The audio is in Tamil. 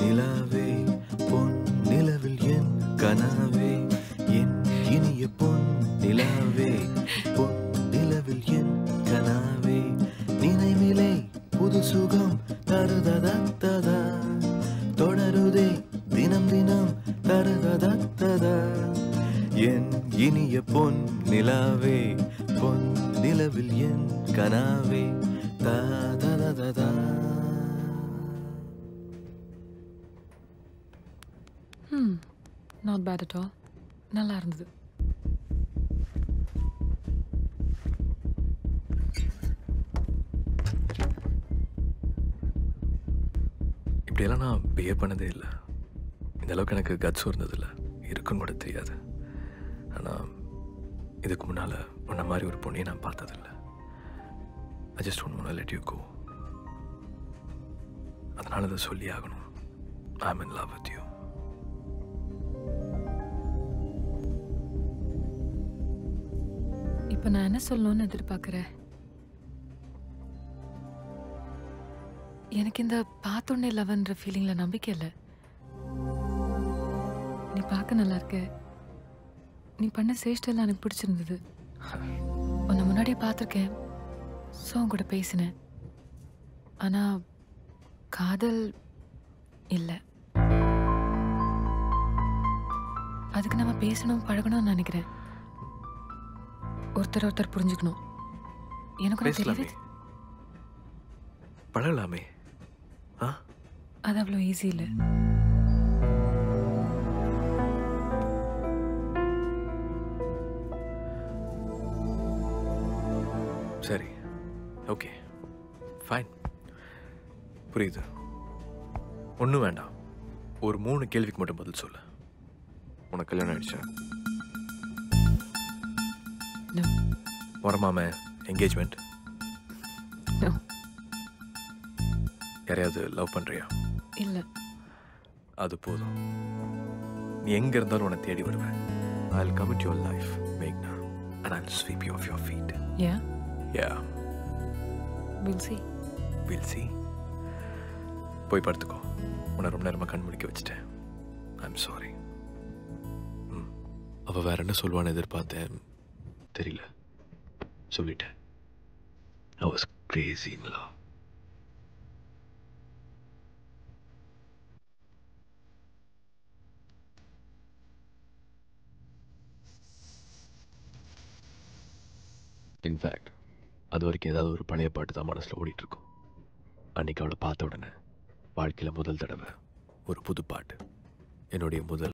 நிலாவே பொன் நிலவில் என் கனாவே என் இனிய பொன் நிலாவே பொன் நிலவில் என் கனாவே நினைவிலே புது சுகம் தருததா தொடருதே தினம் தினம் தருததா என் இனிய பொன் நிலாவே பொன் நிலவில் என் கனாவே ததததா. Not bad at all. நல்லா இருந்தது. இப்படியெல்லாம் நான் பிஹேவ் பண்ணதே இல்லை. இந்த அளவுக்கு எனக்கு கட்ஸும் இருந்ததில்லை, இருக்குன்னு கூட தெரியாது. ஆனால் இதுக்கு முன்னால் உன்ன மாதிரி ஒரு பொண்ணையை நான் பார்த்ததில்லை. I just don't want to let you go. அதனால அதை சொல்லி ஆகணும். I'm in love with you. இப்போ நான் என்ன சொல்லணும்னு எதிர்பார்க்குறேன்? எனக்கு இந்த பார்த்தோன்னே லவ்ன்ற ஃபீலிங்கில் நம்பிக்கை இல்லை. நீ பார்க்க நல்லா இருக்க. நீ பண்ண சேஷ்டெல்லாம் எனக்கு பிடிச்சிருந்தது. உன்னை முன்னாடியே பார்த்துருக்கேன், ஸோ உன் கூட பேசினேன். ஆனால் காதல் இல்லை. அதுக்கு நம்ம பேசணும், பழகணும்னு நினைக்கிறேன். ஒருத்தர் புரிஞ்சுக்கணும். எனக்கு பேசலாமே, பழகலாமே. அது அவ்வளோ ஈஸி இல்லை. சரி, ஓகே, ஃபைன், புரியுது. ஒன்றும் வேண்டாம், ஒரு 3 கேள்விக்கு மட்டும் பதில் சொல்லு. உனக்கு கல்யாணம் ஆயிடுச்சா? No. வரமாம என்கேஜ்மெண்ட்? No. யாரையாவது லவ் பண்ணுறியா? இல்லை. அது போதும். நீ எங்கே இருந்தாலும் உன்னை தேடி வருவேன். I'll come into your life, Meghna, and I'll sweep you off your feet. Yeah? Yeah. We'll see. We'll see. போய் படுத்துக்கோ. உன்னை ரொம்ப நேரமாக கண் முடிக்க வச்சுட்டேன். I'm sorry. அவள் வேற என்ன சொல்லுவான்னு எதிர்பார்த்தேன், தெரியல. சொல்லிட்டேன். I was crazy in love. In fact அது வரைக்கும் ஏதாவது ஒரு பழைய பாட்டு தான் மனசில் ஓடிட்டுருக்கும். அன்றைக்கி அவளை பார்த்த உடனே வாழ்க்கையில் முதல் தடவை ஒரு புது பாட்டு, என்னுடைய முதல்